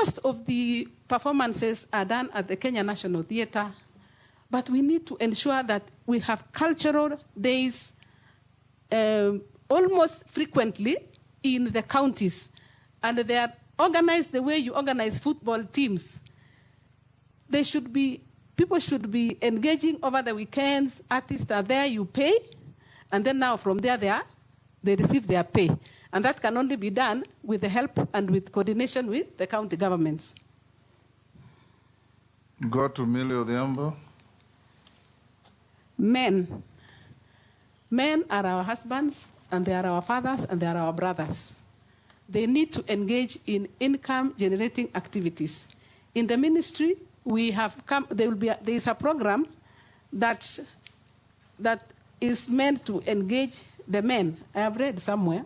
most of the performances are done at the Kenya National Theatre, but we need to ensure that we have cultural days almost frequently in the counties, and they are organized the way you organize football teams. People should be engaging over the weekends. Artists are there, you pay, and then now from there they receive their pay. And that can only be done with the help and with coordination with the county governments. Go to Millie Odhiambo. Men are our husbands, and they are our fathers, and they are our brothers. They need to engage in income-generating activities. In the ministry, there is a program that is meant to engage the men. I have read somewhere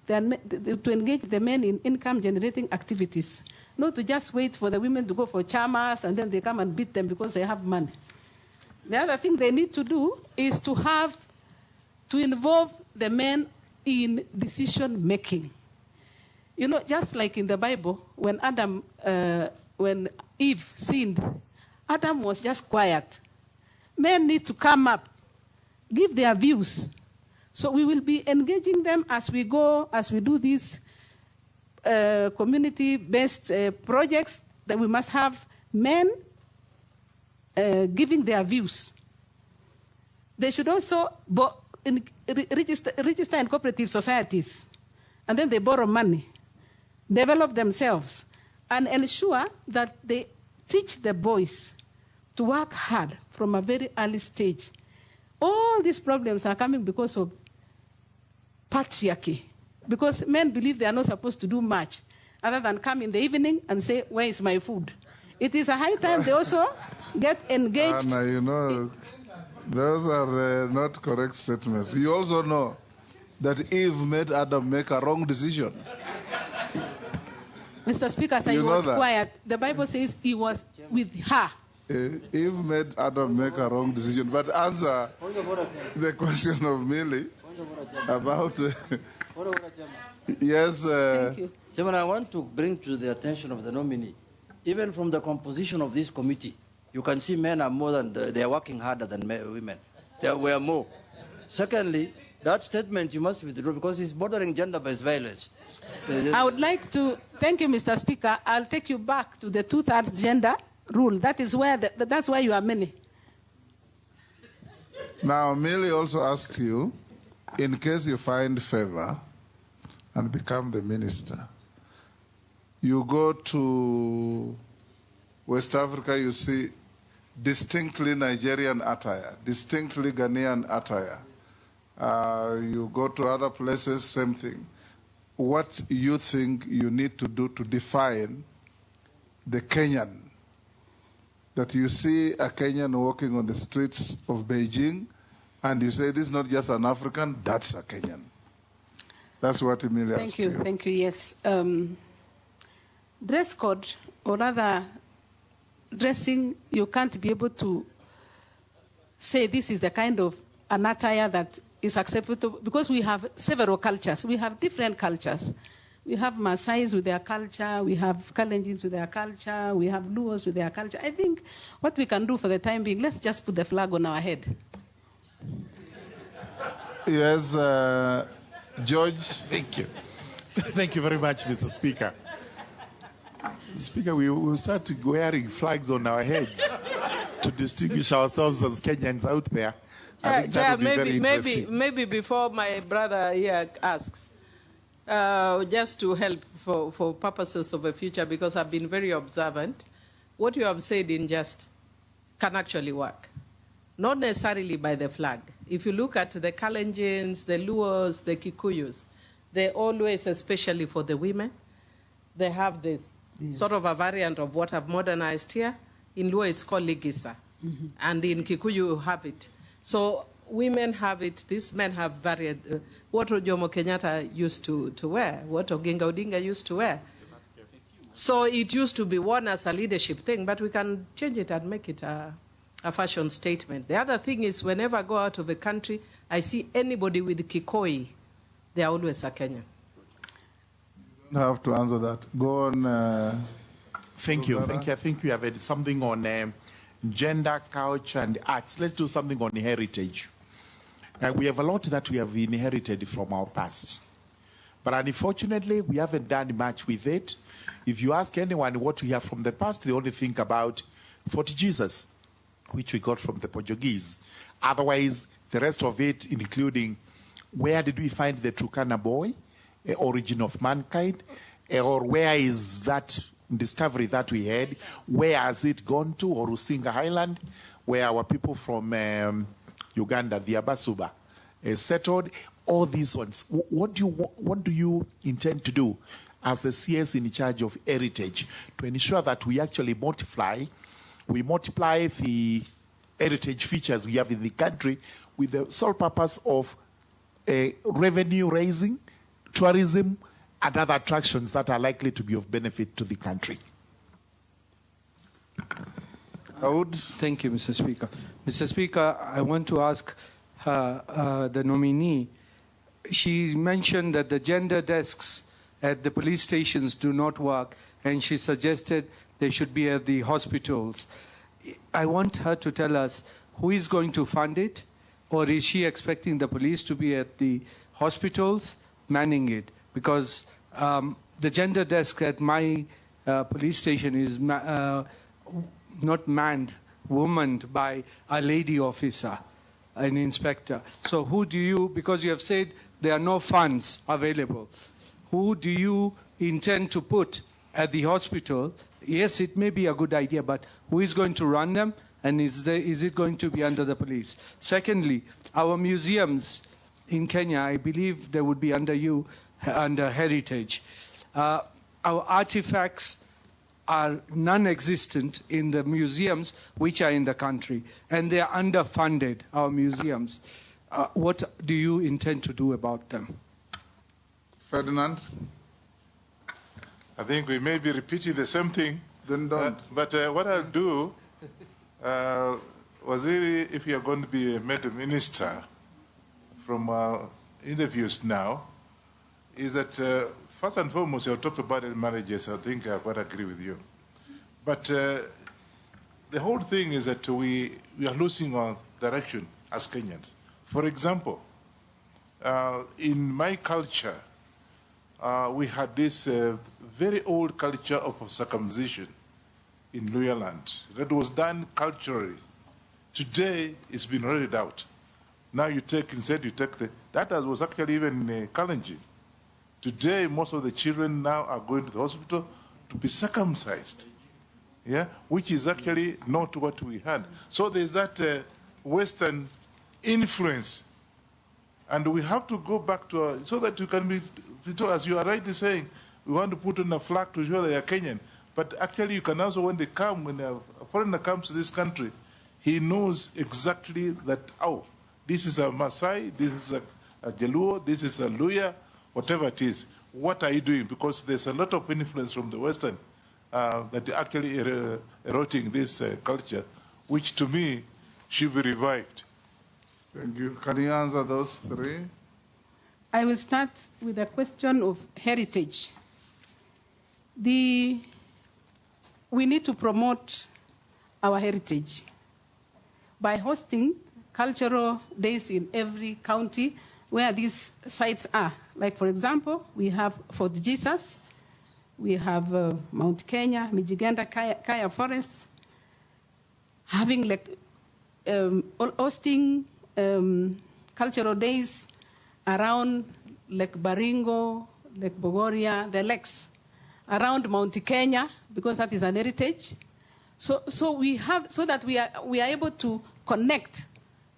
to engage the men in income-generating activities, not to just wait for the women to go for chamas and then they come and beat them because they have money. The other thing they need to do is to involve the men in decision-making. You know, just like in the Bible, when Eve sinned, Adam was just quiet. Men need to come up, give their views. So we will be engaging them as we go, as we do these community-based projects, that we must have men giving their views. They should also register in cooperative societies, and then they borrow money, develop themselves, and ensure that they teach the boys to work hard from a very early stage. All these problems are coming because of patriarchy, because men believe they are not supposed to do much other than come in the evening and say, "Where is my food?" It is a high time they also get engaged. Hanna, you know, those are not correct statements. You also know that Eve made Adam make a wrong decision. Mr. Speaker, he was quiet. The Bible says he was with her. Eve made Adam make a wrong decision. But answer the question of Millie about... Yes. Thank you. Chairman, I want to bring to the attention of the nominee, even from the composition of this committee, you can see men are more than, they are working harder than women. There were more. Secondly, that statement you must withdraw because it's bordering gender-based violence. I would like to, thank you, Mr. Speaker. I'll take you back to the 2/3 gender rule. That is where, that's why you are many. Now, Millie also asked you, in case you find favor and become the minister, you go to West Africa, you see distinctly Nigerian attire, distinctly Ghanaian attire. You go to other places, same thing. What you think you need to do to define the Kenyan? That you see a Kenyan walking on the streets of Beijing and you say, this is not just an African, that's a Kenyan. That's what Emilia asked you. Thank you, yes. Dress code, or rather dressing, you can't be able to say this is the kind of an attire that is acceptable, because we have several cultures. We have different cultures. We have Maasais with their culture, we have Kalenjins with their culture, we have Luos with their culture. I think what we can do for the time being, let's just put the flag on our head. Yes, George. Thank you. Thank you very much, Mr. Speaker. Speaker, we will start wearing flags on our heads to distinguish ourselves as Kenyans out there. I think that would be very interesting. Maybe before my brother here asks, just to help for purposes of the future, because I've been very observant, what you have said in just can actually work. Not necessarily by the flag. If you look at the Kalenjins, the Luos, the Kikuyus, they always, especially for the women, they have this sort of a variant of what I've modernized here. In Luo, it's called Ligisa. Mm-hmm. And in Kikuyu, you have it. So women have it, these men have varied. What Jomo Kenyatta used to wear, what Oginga Odinga used to wear. So it used to be worn as a leadership thing, but we can change it and make it a fashion statement. The other thing is, whenever I go out of the country, I see anybody with Kikoi, they're always a Kenyan. You have to answer that. Go on, Thank you. I think we have had something on gender, culture, and arts. Let's do something on heritage. We have a lot that we have inherited from our past. But unfortunately, we haven't done much with it. If you ask anyone what we have from the past, they only think about Fort Jesus, which we got from the Portuguese. Otherwise, the rest of it, including where did we find the Turkana boy, origin of mankind, or where is that discovery that we had, where has it gone to, or Rusinga Highland, where our people from Uganda, the Abasuba, settled. All these ones. What do you intend to do as the CS in charge of heritage to ensure that we actually multiply the heritage features we have in the country with the sole purpose of revenue raising, tourism, and other attractions that are likely to be of benefit to the country? Thank you, Mr. Speaker. Mr. Speaker, I want to ask the nominee. She mentioned that the gender desks at the police stations do not work, and she suggested they should be at the hospitals. I want her to tell us who is going to fund it, or is she expecting the police to be at the hospitals manning it? Because the gender desk at my police station is not manned, womaned by a lady officer, an inspector. So who do you, because you have said there are no funds available, who do you intend to put at the hospital? Yes, it may be a good idea, but who is going to run them? And is it going to be under the police? Secondly, our museums in Kenya, I believe they would be under you, under heritage. Our artifacts are non-existent in the museums which are in the country, and they are underfunded, our museums. What do you intend to do about them? Ferdinand? I think we may be repeating the same thing. Then don't. But what I'll do, Waziri, if you are going to be made a minister from our interviews now, is that first and foremost, you talked about marriages. I think I quite agree with you. But the whole thing is that we are losing our direction as Kenyans. For example, in my culture, we had this very old culture of circumcision in Luya land that was done culturally. Today, it's been read out. Now you take, instead you take that was actually even challenging. Today, most of the children now are going to the hospital to be circumcised, yeah, which is actually not what we had. So there's that Western influence, and we have to go back to so that you can be told, as you are rightly saying, we want to put on a flag to show they are Kenyan. But actually, you can also, when they come, when a foreigner comes to this country, he knows exactly that, oh, this is a Maasai, this is a Jaluo, this is a Luya, whatever it is. What are you doing? Because there's a lot of influence from the Western that actually eroding this culture, which to me should be revived. Thank you. Can you answer those three? I will start with the question of heritage. We need to promote our heritage by hosting cultural days in every county where these sites are. Like, for example, we have Fort Jesus, we have Mount Kenya, Mijigenda, Kaya Forest, having like hosting cultural days around Lake Baringo, Lake Bogoria, the lakes around Mount Kenya, because that is an heritage. So that we are able to connect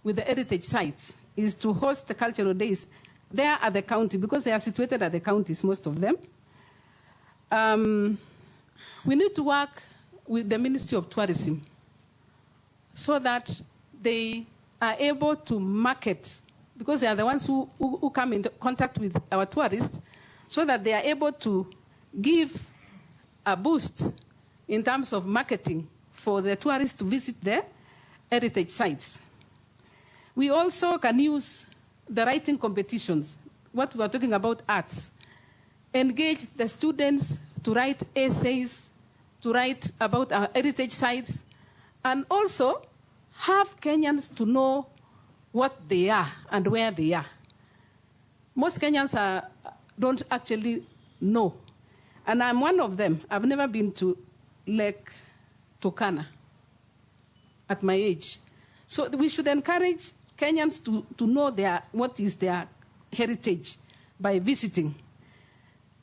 with the heritage sites, is to host the cultural days there at the county, because they are situated at the counties, most of them. We need to work with the Ministry of Tourism so that they are able to market, because they are the ones who come into contact with our tourists, so that they are able to give a boost in terms of marketing for the tourists to visit their heritage sites. We also can use the writing competitions, what we are talking about arts, engage the students to write essays to write about our heritage sites, and also have Kenyans to know what they are and where they are. Most Kenyans don't actually know. And I'm one of them. I've never been to Lake Turkana at my age. So we should encourage Kenyans to know what is their heritage by visiting.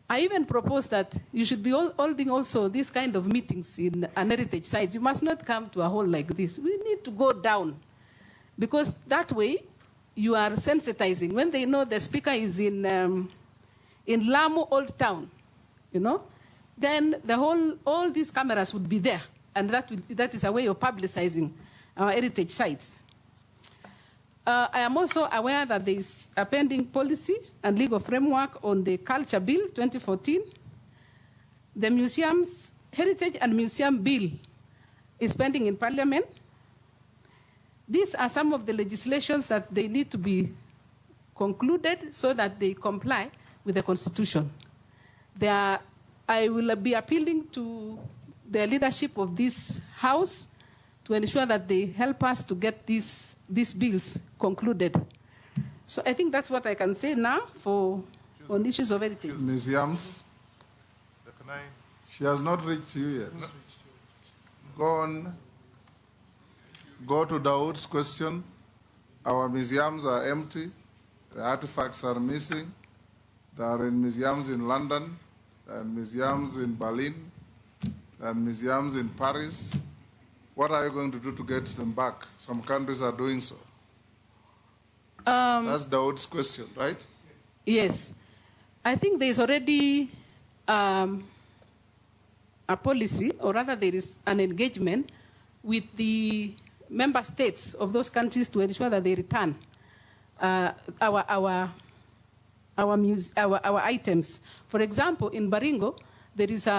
I even propose that you should be holding also these kind of meetings in an heritage sites. You must not come to a hall like this. We need to go down, because that way you are sensitizing. When they know the speaker is in Lamu Old Town, then all these cameras would be there, and that is a way of publicizing our heritage sites. I am also aware that there is a pending policy and legal framework on the Culture Bill 2014. The Museums, Heritage and Museum Bill is pending in Parliament. These are some of the legislations that they need to be concluded so that they comply with the Constitution. I will be appealing to the leadership of this House to ensure that they help us to get these bills concluded. So I think that's what I can say now on issues of heritage. Museums? She has not reached you yet. No. Go on. Go to Dawood's question. Our museums are empty. The artifacts are missing. They are in museums in London, and museums in Berlin, and museums in Paris. What are you going to do to get them back? Some countries are doing so. That's Dawood's question, right? Yes. I think there is already a policy, or rather there is an engagement with the member states of those countries to ensure that they return our items. For example, in Baringo, there is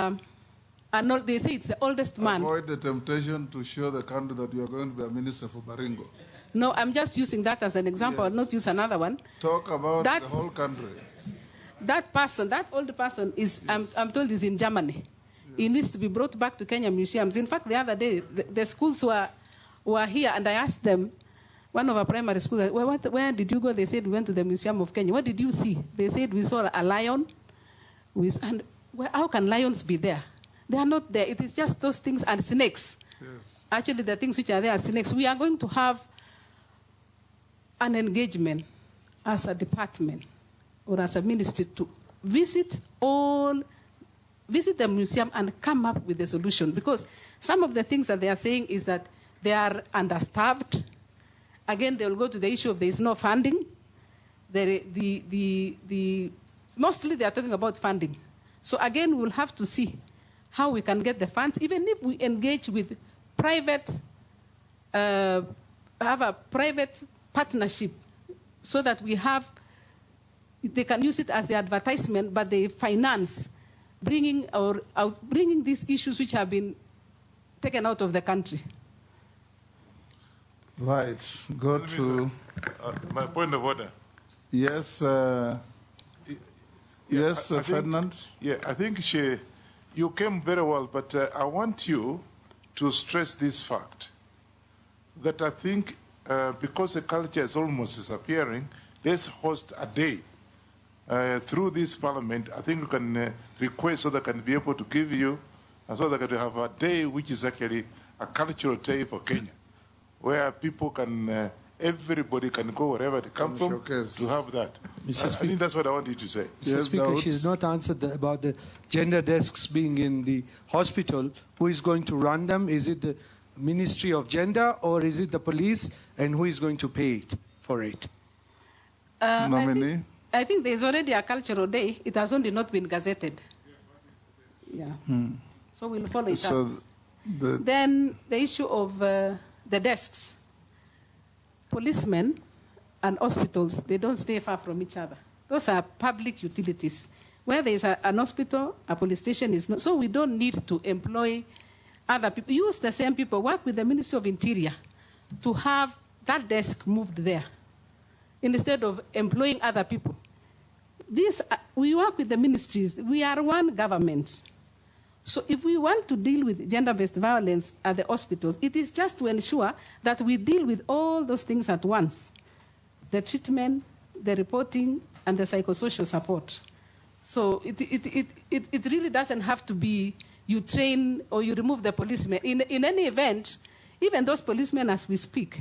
they say it's the oldest man. Avoid the temptation to show the country that you are going to be a minister for Baringo. No, I'm just using that as an example. Yes. I'll not use another one. Talk about the whole country. That old person is, I'm told, is in Germany. Yes. He needs to be brought back to Kenya museums. In fact, the other day, the schools were here, and I asked them, one of our primary schools, where did you go? They said, we went to the Museum of Kenya. What did you see? They said, we saw a lion. How can lions be there? They are not there. It is just those things and snakes. Yes. Actually, the things which are there are snakes. We are going to have an engagement as a department or as a ministry to visit the museum and come up with a solution. Because some of the things that they are saying is that they are understaffed. Again, they will go to the issue of there is no funding. Mostly they are talking about funding. So again, we'll have to see how we can get the funds, even if we engage with private, have a private partnership so that they can use it as the advertisement, but they finance bringing these issues which have been taken out of the country. Right. Go to my point of order. Yes. Yes, Ferdinand. Yeah, I think you came very well, but I want you to stress this fact that I think because the culture is almost disappearing, let's host a day through this parliament. I think you can request so they can be able to give you, so they can have a day which is actually a cultural day for Kenya, where people can, everybody can go wherever they come from to have that. I think that's what I want you to say. Mr. Speaker, she's not answered about the gender desks being in the hospital. Who is going to run them? Is it the Ministry of Gender or is it the police? And who is going to pay for it? Nominee? I think there's already a cultural day. It has only not been gazetted. Yeah. So we'll follow it up. Then the issue of the desks. Policemen and hospitals, they don't stay far from each other. Those are public utilities. Where there is an hospital, a police station is not. So we don't need to employ other people. Use the same people. Work with the Ministry of Interior to have that desk moved there instead of employing other people. We work with the ministries. We are one government. So if we want to deal with gender-based violence at the hospitals, it is just to ensure that we deal with all those things at once: the treatment, the reporting, and the psychosocial support. So it really doesn't have to be you train or you remove the policemen. In any event, even those policemen, as we speak,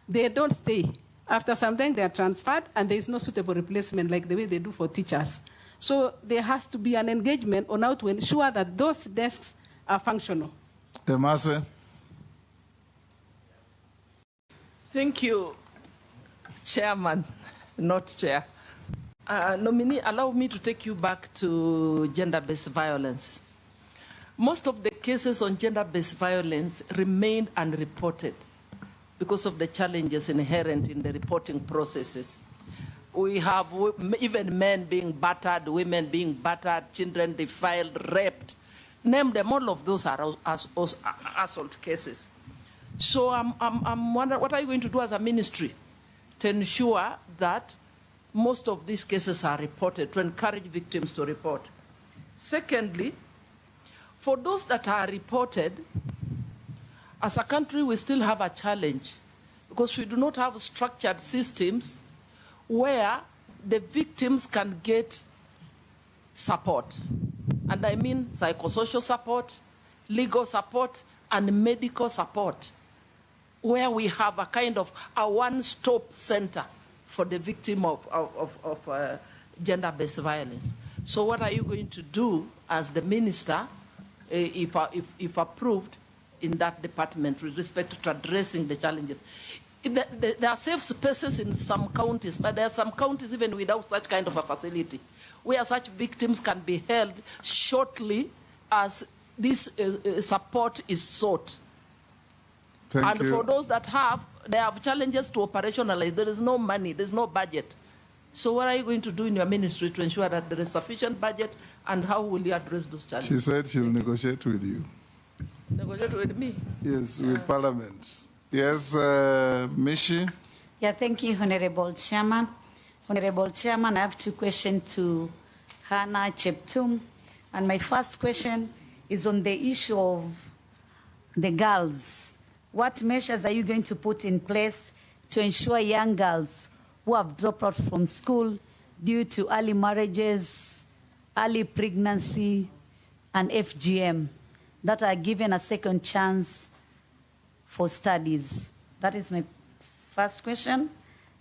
they don't stay. After some time, they are transferred, and there is no suitable replacement like the way they do for teachers. So there has to be an engagement on how to ensure that those desks are functional. Demase. Thank you, Chairman, not Chair. Nominee, allow me to take you back to gender-based violence. Most of the cases on gender-based violence remain unreported because of the challenges inherent in the reporting processes. We have even men being battered, women being battered, children defiled, raped. Name them, all of those are assault cases. So I'm wondering, what are you going to do as a ministry to ensure that most of these cases are reported, to encourage victims to report? Secondly, for those that are reported, as a country, we still have a challenge because we do not have structured systems where the victims can get support. And I mean psychosocial support, legal support, and medical support, where we have a kind of a one-stop center for the victim of gender-based violence. So what are you going to do as the minister, if approved, in that department with respect to addressing the challenges? There are safe spaces in some counties, but there are some counties even without such kind of a facility, where such victims can be held shortly as this support is sought. Thank you. For those that they have challenges to operationalize. There is no money, there's no budget. So what are you going to do in your ministry to ensure that there is sufficient budget, and how will you address those challenges? She said she'll negotiate with you. Negotiate with me? Yes, with Parliament. Yes, Mishi? Yeah, thank you, Honorable Chairman. Honorable Chairman, I have two questions to Hanna Cheptumo. And my first question is on the issue of the girls. What measures are you going to put in place to ensure young girls who have dropped out from school due to early marriages, early pregnancy, and FGM, that are given a second chance for studies? That is my first question.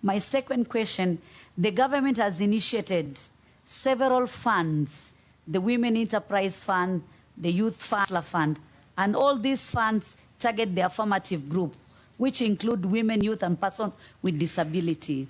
My second question, the government has initiated several funds, the Women Enterprise Fund, the Youth Fund, and all these funds target the affirmative group, which include women, youth, and persons with disability.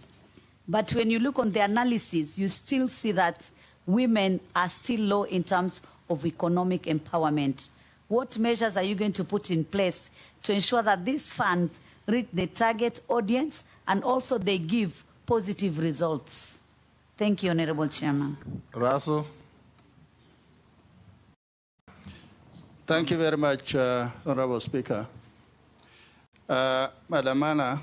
But when you look on the analysis, you still see that women are still low in terms of economic empowerment. What measures are you going to put in place to ensure that these funds reach the target audience and also they give positive results? Thank you, Honorable Chairman. Russell? Thank you very much, Honorable Speaker. Madam Hanna,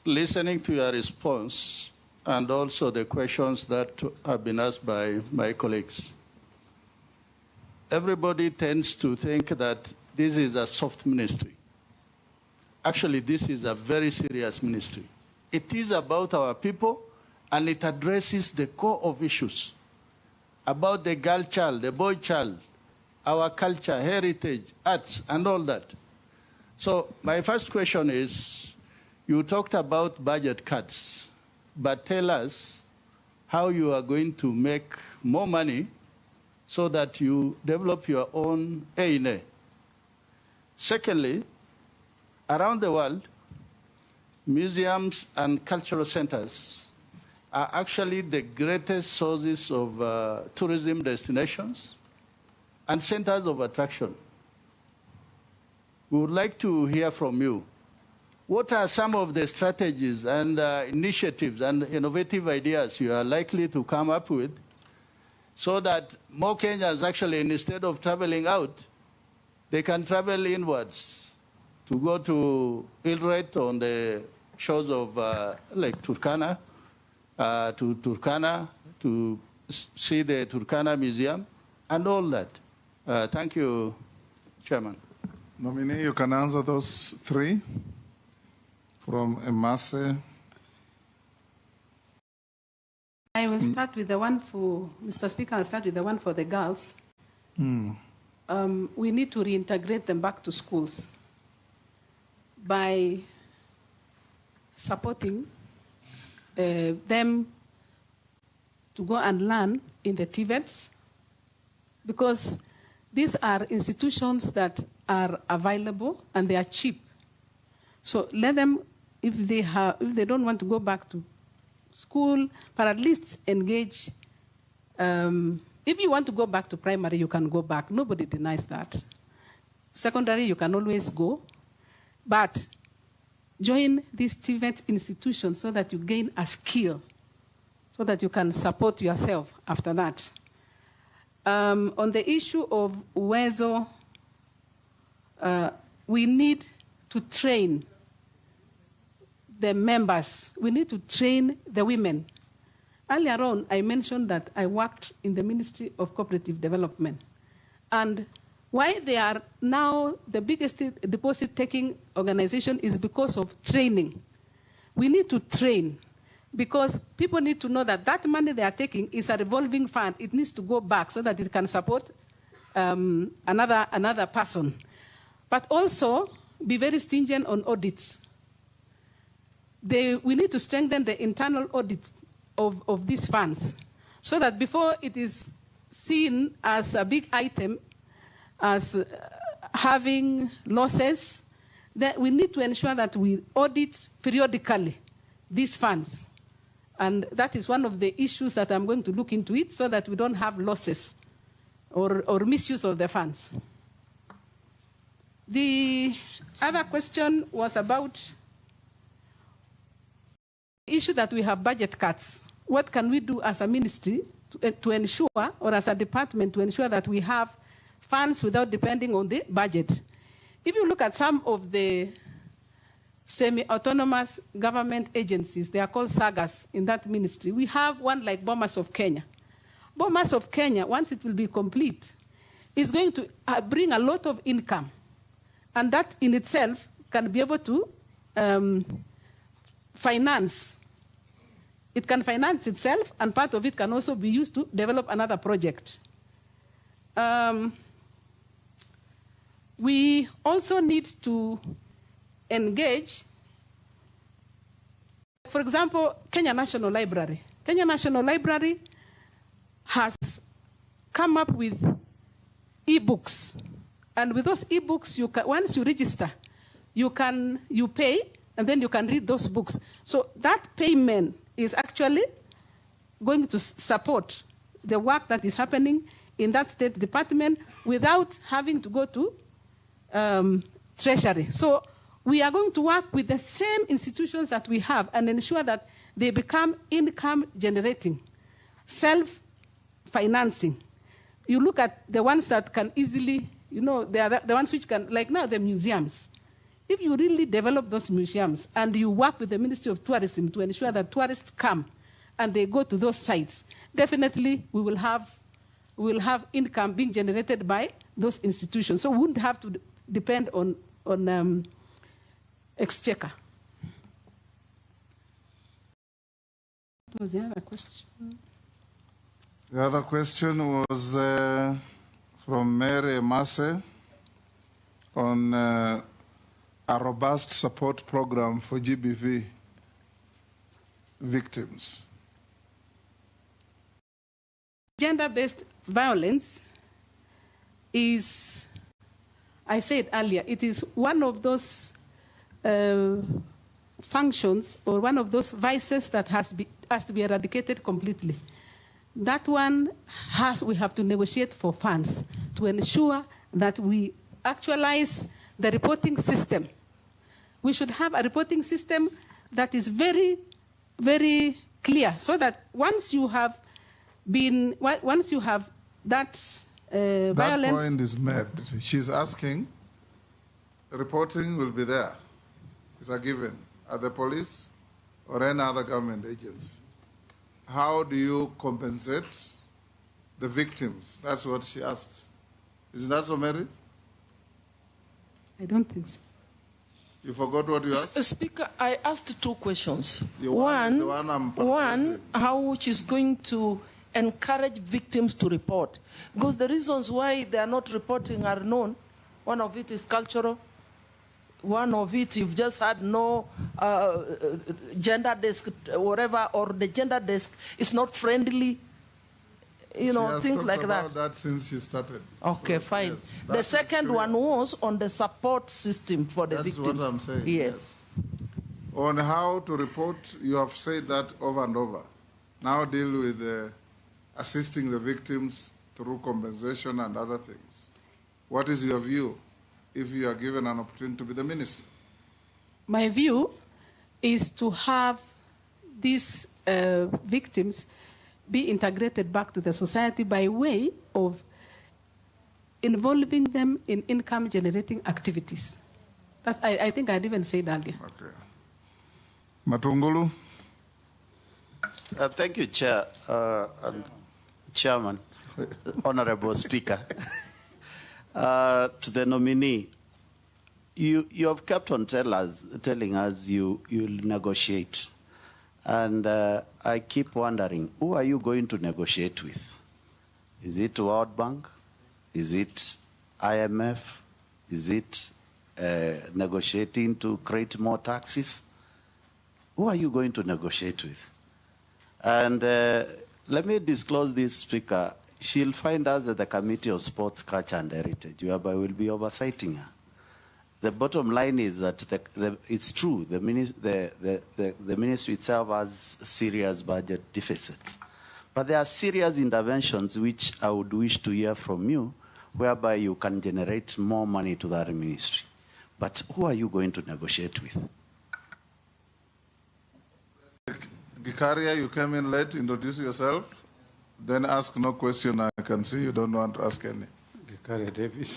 listening to your response and also the questions that have been asked by my colleagues, everybody tends to think that this is a soft ministry. Actually, this is a very serious ministry. It is about our people, and it addresses the core of issues about the girl child, the boy child, our culture, heritage, arts, and all that. So my first question is, you talked about budget cuts, but tell us how you are going to make more money so that you develop your own A&A. Secondly, around the world, museums and cultural centers are actually the greatest sources of tourism destinations and centers of attraction. We would like to hear from you. What are some of the strategies and initiatives and innovative ideas you are likely to come up with so that more Kenyans actually, instead of traveling out, they can travel inwards to go to Ilret on the shores of Lake Turkana, to see the Turkana Museum, and all that. Thank you, Chairman. Nominee, you can answer those three from Emase. I will start with the one for, Mr. Speaker, I'll start with the one for the girls. We need to reintegrate them back to schools by supporting them to go and learn in the TVETs, because these are institutions that are available and they are cheap. So let them, if they don't want to go back to school, but at least engage. If you want to go back to primary, you can go back. Nobody denies that. Secondary, you can always go. But join these TVET institutions so that you gain a skill, so that you can support yourself after that. On the issue of Uwezo, we need to train the members. We need to train the women. Earlier on, I mentioned that I worked in the Ministry of Cooperative Development. And why they are now the biggest deposit-taking organization is because of training. We need to train, because people need to know that that money they are taking is a revolving fund. It needs to go back so that it can support another person. But also, be very stringent on audits. We need to strengthen the internal audit of these funds, so that before it is seen as a big item, as having losses, that we need to ensure that we audit periodically these funds. And that is one of the issues that I'm going to look into it, so that we don't have losses or misuse of the funds. The other question was about the issue that we have budget cuts. What can we do as a ministry to ensure, or as a department, to ensure that we have funds without depending on the budget? If you look at some of the semi-autonomous government agencies, they are called SAGAs in that ministry. We have one like Bomas of Kenya. Bomas of Kenya, once it will be complete, is going to bring a lot of income. And that in itself can be able to finance. It can finance itself, and part of it can also be used to develop another project. We also need to engage, for example, Kenya National Library. Kenya National Library has come up with e-books. And with those e-books, once you register, you pay, and then you can read those books. So that payment is actually going to support the work that is happening in that State Department without having to go to Treasury. So we are going to work with the same institutions that we have and ensure that they become income generating, self-financing. You look at the ones that can easily, they are the ones which can, like now the museums. If you really develop those museums and you work with the Ministry of Tourism to ensure that tourists come and they go to those sites, definitely we will have income being generated by those institutions. So we wouldn't have to depend on exchequer. What was the other question? The other question was from Mary Masse on a robust support program for GBV victims. Gender-based violence is, I said earlier, it is one of those functions or one of those vices that has to be eradicated completely. That one we have to negotiate for funds to ensure that we actualize the reporting system. We should have a reporting system that is very, very clear, so that once you have that violence. That point is made. She's asking, reporting will be there. It's a given at the police or any other government agency. How do you compensate the victims? That's what she asked. Is that so, Mary? I don't think so. You forgot what you asked? Speaker, I asked two questions. One, how she's going to encourage victims to report. Because the reasons why they are not reporting are known. One of it is cultural. One of it, you've just had no gender desk, whatever, or the gender desk is not friendly. You know, things like that. She has talked about that since she started. Okay, so, fine. Yes, the second one was on the support system for the victims. That's what I'm saying. Yes. On how to report, you have said that over and over. Now deal with assisting the victims through compensation and other things. What is your view if you are given an opportunity to be the minister? My view is to have these victims be integrated back to the society by way of involving them in income-generating activities. That's, I think I'd even said earlier. Okay. Matungulu. Thank you, Chair, and Chairman, Honorable Speaker. To the nominee, you have kept on telling us you'll negotiate. And I keep wondering, who are you going to negotiate with? Is it World Bank? Is it IMF? Is it negotiating to create more taxes? Who are you going to negotiate with? And let me disclose this, Speaker. She'll find us at the Committee of Sports, Culture and Heritage, whereby we'll be oversighting her. The bottom line is that it's true, the ministry itself has serious budget deficits. But there are serious interventions which I would wish to hear from you, whereby you can generate more money to that ministry. But who are you going to negotiate with? Gikaria, you came in late, introduce yourself, then ask no question. I can see you don't want to ask any. Gikaria David.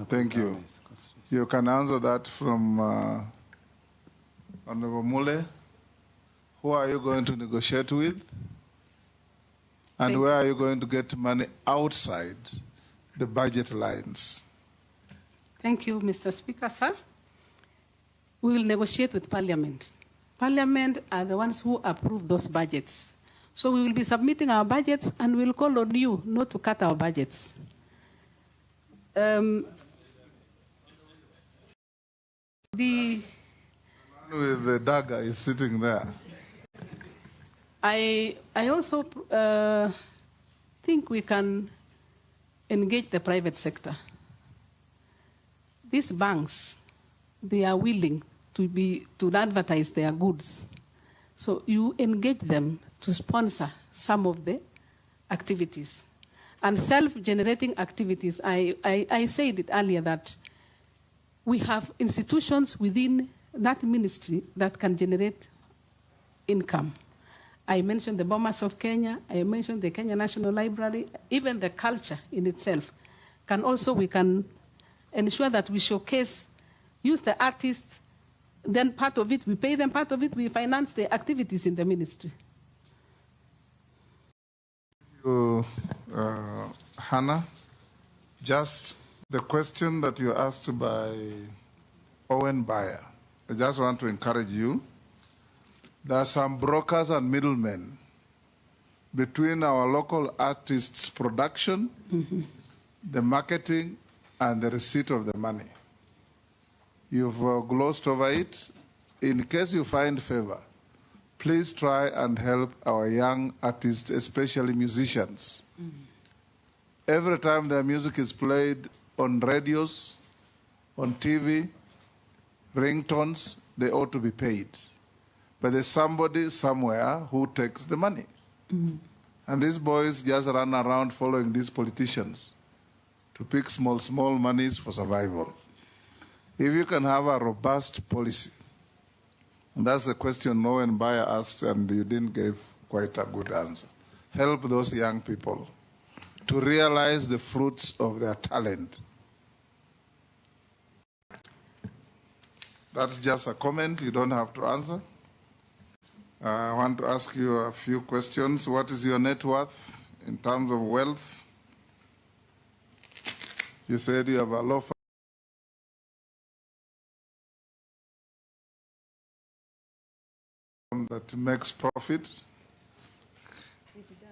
Thank you. You can answer that from Honorable Mule. Who are you going to negotiate with? And where are you going to get money outside the budget lines? Thank you, Mr. Speaker, sir. We will negotiate with Parliament. Parliament are the ones who approve those budgets. So we will be submitting our budgets and we'll call on you not to cut our budgets. The man with the dagger is sitting there. I also think we can engage the private sector. These banks, they are willing to advertise their goods. So you engage them to sponsor some of the activities. And self-generating activities, I said it earlier that we have institutions within that ministry that can generate income. I mentioned the Bomas of Kenya, I mentioned the Kenya National Library, even the culture in itself. We can ensure that we showcase, use the artists, then part of it, we pay them, part of it, we finance the activities in the ministry. Thank you, Hanna. Just the question that you asked by Owen Bayer, I just want to encourage you. There are some brokers and middlemen between our local artists' production, the marketing, and the receipt of the money. You've glossed over it. In case you find favor, please try and help our young artists, especially musicians. Every time their music is played on radios, on TV, ringtones, they ought to be paid. But there's somebody somewhere who takes the money. And these boys just run around following these politicians to pick small monies for survival. If you can have a robust policy, and that's the question Owen Bayer asked, and you didn't give quite a good answer. Help those young people to realize the fruits of their talent. That's just a comment. You don't have to answer. I want to ask you a few questions. What is your net worth in terms of wealth? You said you have a law firm that makes profit. It does.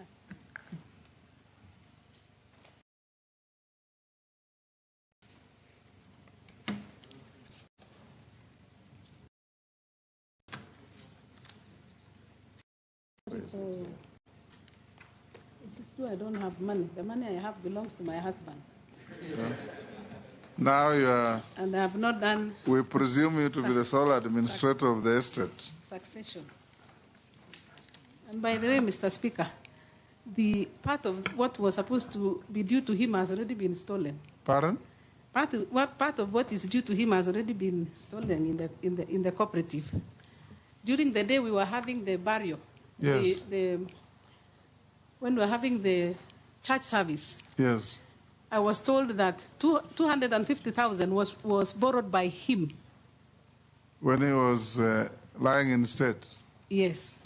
Oh. This is true, I don't have money. The money I have belongs to my husband. Yeah. Now you are... And I have not done... We presume you to be the sole administrator of the estate. Succession. And by the way, Mr. Speaker, the part of what was supposed to be due to him has already been stolen. Pardon? Part of what is due to him has already been stolen in the cooperative. During the day we were having the burial. Yes. When we were having the church service. Yes. I was told that 250,000 was borrowed by him. When he was lying in state? Yes.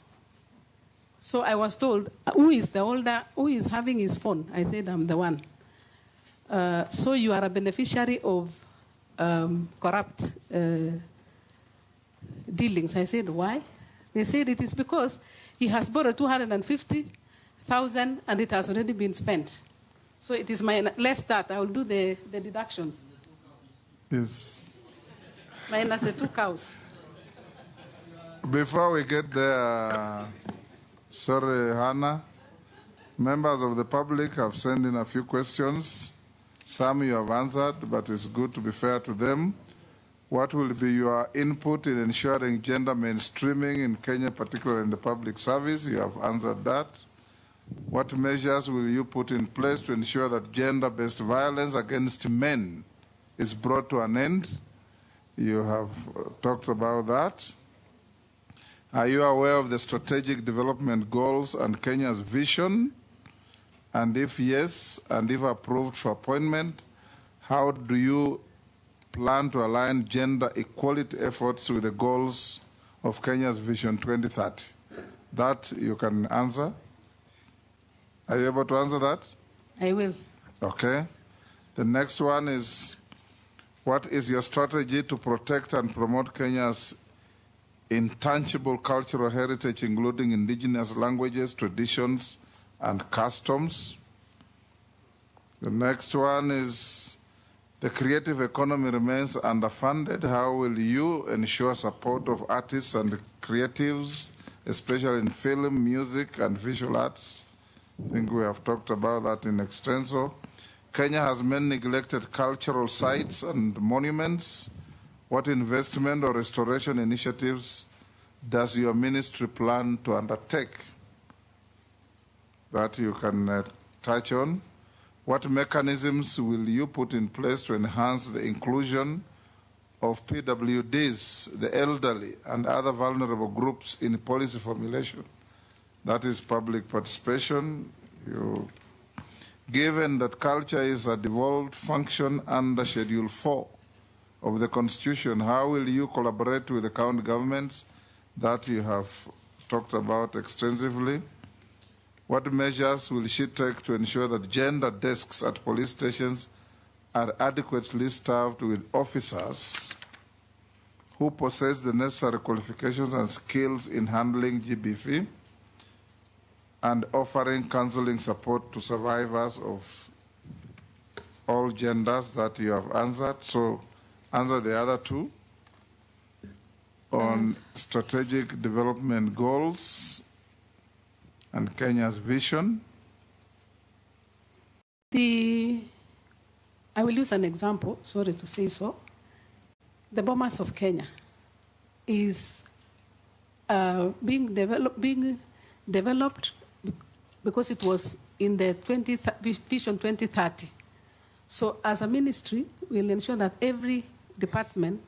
So I was told, who is the older, who is having his phone? I said, I'm the one. So you are a beneficiary of corrupt dealings. I said, why? They said it is because he has borrowed 250,000 and it has already been spent. So it is less that. I will do the deductions. Yes. Minus the 2 cows. Before we get there, sorry, Hanna, members of the public have sent in a few questions. Some you have answered, but it's good to be fair to them. What will be your input in ensuring gender mainstreaming in Kenya, particularly in the public service? You have answered that. What measures will you put in place to ensure that gender-based violence against men is brought to an end? You have talked about that. Are you aware of the strategic development goals and Kenya's vision? And if yes, and if approved for appointment, how do you plan to align gender equality efforts with the goals of Kenya's Vision 2030? That you can answer. Are you able to answer that? I will. Okay. The next one is, what is your strategy to protect and promote Kenya's intangible cultural heritage, including indigenous languages, traditions, and customs? The next one is, the creative economy remains underfunded. How will you ensure support of artists and creatives, especially in film, music, and visual arts? I think we have talked about that in extenso. Kenya has many neglected cultural sites and monuments. What investment or restoration initiatives does your ministry plan to undertake? That you can touch on. What mechanisms will you put in place to enhance the inclusion of PWDs, the elderly, and other vulnerable groups in policy formulation? That is public participation. Given that culture is a devolved function under Schedule 4 of the Constitution, how will you collaborate with the county governments? That you have talked about extensively. What measures will she take to ensure that gender desks at police stations are adequately staffed with officers who possess the necessary qualifications and skills in handling GBV and offering counseling support to survivors of all genders? That you have answered. So answer the other two. On strategic development goals and Kenya's vision. I will use an example, sorry to say so. The Bomas of Kenya is being developed because it was in the Vision 2030. So as a ministry, we'll ensure that every department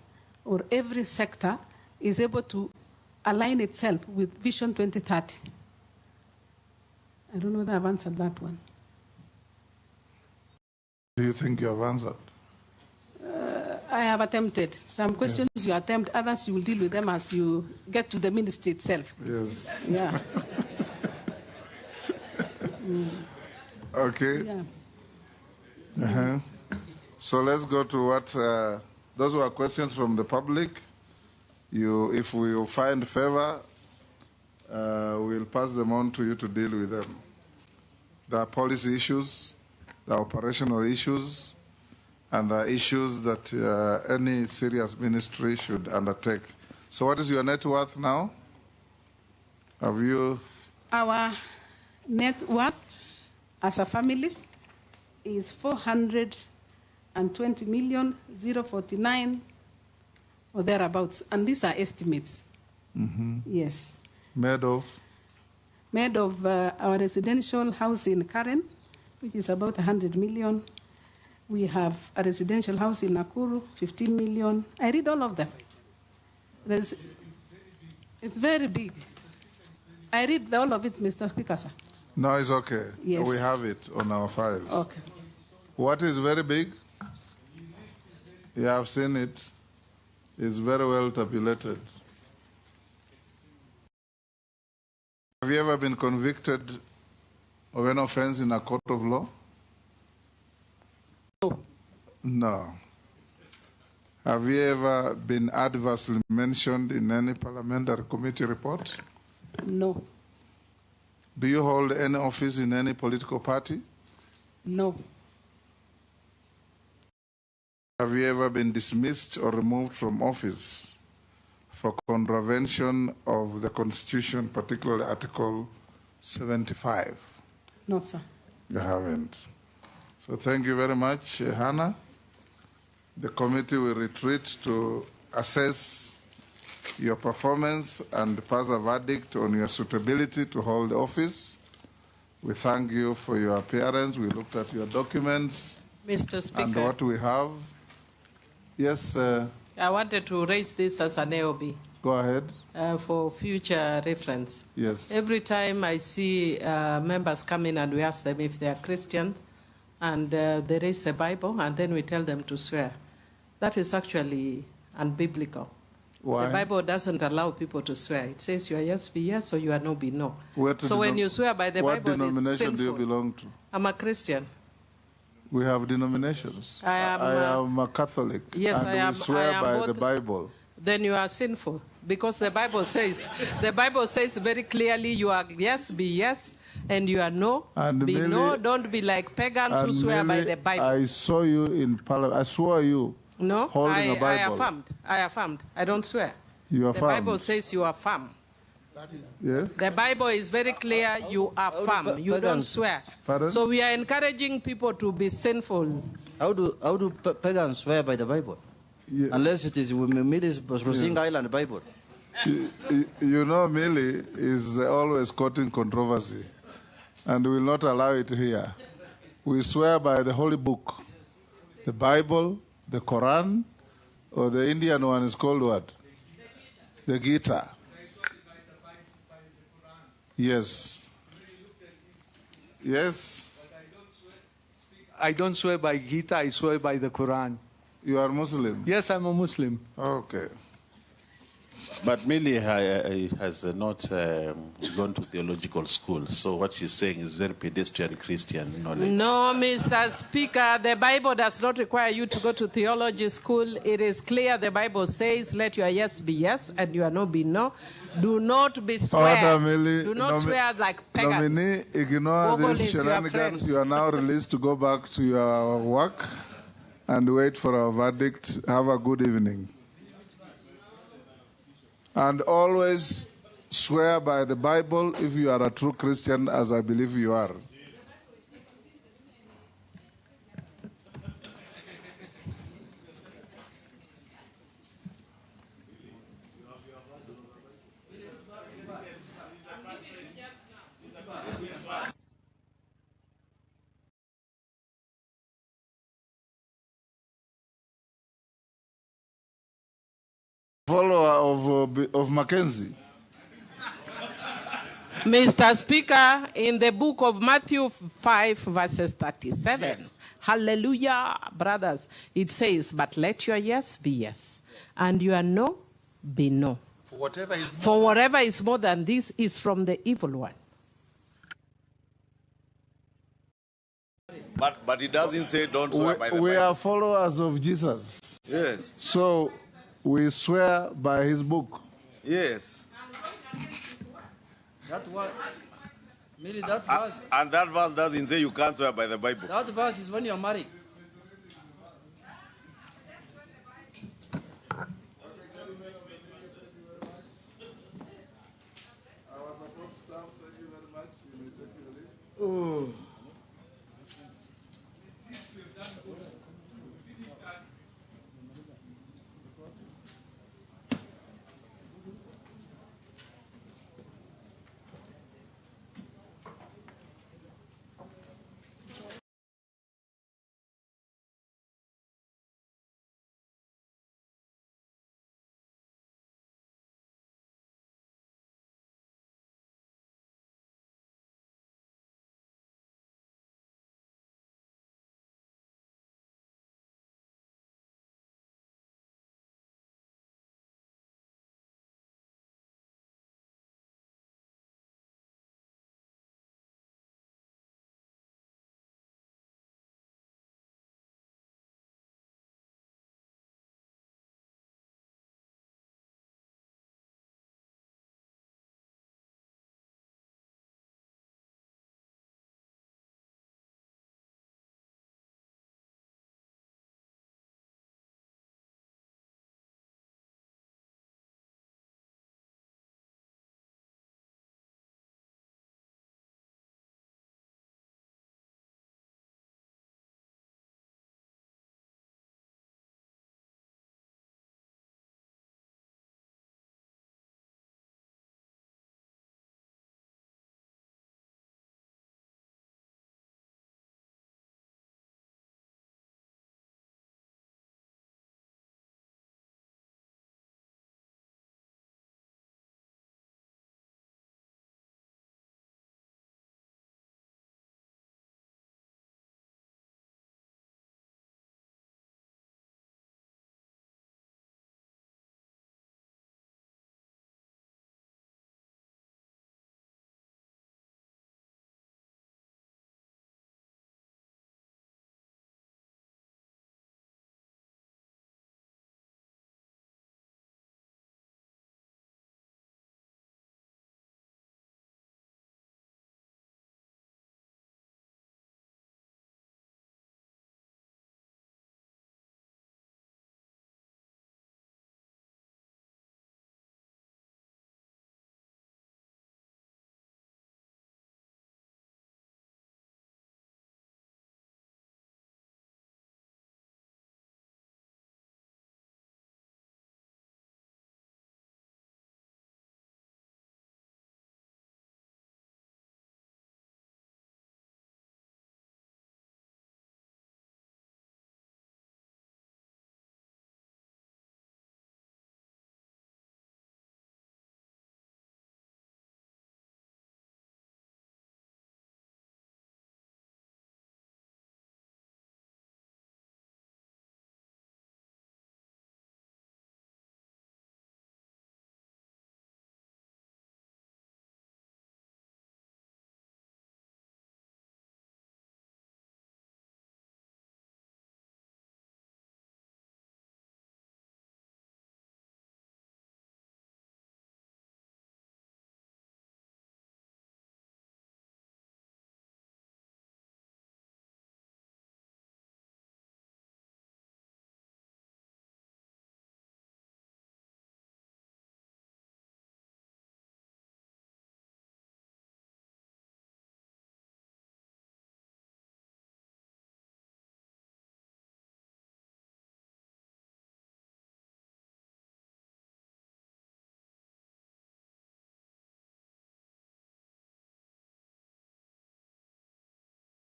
or every sector is able to align itself with Vision 2030. I don't know whether I've answered that one. Do you think you have answered? I have attempted. Some questions you attempt, others you will deal with them as you get to the ministry itself. Yes. Yeah. Okay. Yeah. Uh-huh. So let's go to what, those were questions from the public. If we will find favor, we'll pass them on to you to deal with them. There are policy issues, there are operational issues, and there are issues that any serious ministry should undertake. So what is your net worth now? Have you? Our net worth as a family is 420,049,000 or thereabouts, and these are estimates. Mm-hmm. Yes. Made of? Made of our residential house in Karen, which is about 100 million. We have a residential house in Nakuru, 15 million. I read all of them. It's very big. I read all of it, Mr. Speaker, sir. No, it's okay. Yes. We have it on our files. Okay. What is very big? You have seen it. It's very well tabulated. Have you ever been convicted of an offense in a court of law? No. No. Have you ever been adversely mentioned in any parliamentary committee report? No. Do you hold any office in any political party? No. Have you ever been dismissed or removed from office for contravention of the Constitution, particularly Article 75? No, sir. You haven't. So thank you very much, Hanna. The committee will retreat to assess your performance and pass a verdict on your suitability to hold office. We thank you for your appearance. We looked at your documents. Mr. Speaker. And what we have. Yes. I wanted to raise this as an AOB. Go ahead. For future reference. Yes. Every time I see members come in and we ask them if they are Christians, and they raise the Bible, and then we tell them to swear. That is actually unbiblical. Why? The Bible doesn't allow people to swear. It says you are yes, be yes, or you are no, be no. So when you swear by the what Bible, denomination it's sinful. do you belong to? I'm a Christian. We have denominations. I am a Catholic. Yes, and I am. we swear I am by both. the Bible. Then you are sinful, because the Bible says very clearly you are yes, be yes, and you are no, and be merely, no. Don't be like pagans who swear by the Bible. I saw you in Parliament. I swore you. No, holding a Bible. I affirmed. I don't swear. You affirmed. The Bible says you affirm. Yes. The Bible is very clear. You affirm. You don't swear. Pardon? So we are encouraging people to be sinful. How do pagans swear by the Bible? Yeah. Unless it is Rosing Island Bible. You know, Millie is always quoting controversy, and will not allow it here. We swear by the Holy Book, the Bible, the Quran, or the Indian one is called what? The Gita. Yes. Yes. I don't swear by Gita, I swear by the Quran. You are Muslim? Yes, I'm a Muslim. Okay. But Millie has not gone to theological school, so what she's saying is very pedestrian Christian knowledge. No, Mr. Speaker, the Bible does not require you to go to theology school. It is clear the Bible says, let your yes be yes and your no be no. Do not be swear. Do not swear like pagans. Nominee, ignore these shenanigans. You are now released to go back to your work and wait for our verdict. Have a good evening. And always swear by the Bible if you are a true Christian, as I believe you are. Follower of Mackenzie. Mr. Speaker, in the book of Matthew 5, verses 37, yes. Hallelujah, brothers, it says, but let your yes be yes, and your no be no. For whatever is more than this is from the evil one. But it doesn't say don't swear by the We Bible. are followers of Jesus. Yes. So we swear by his book. Yes. That was, Mary, that verse. And that verse doesn't say you can't swear by the Bible. That verse is when you're married.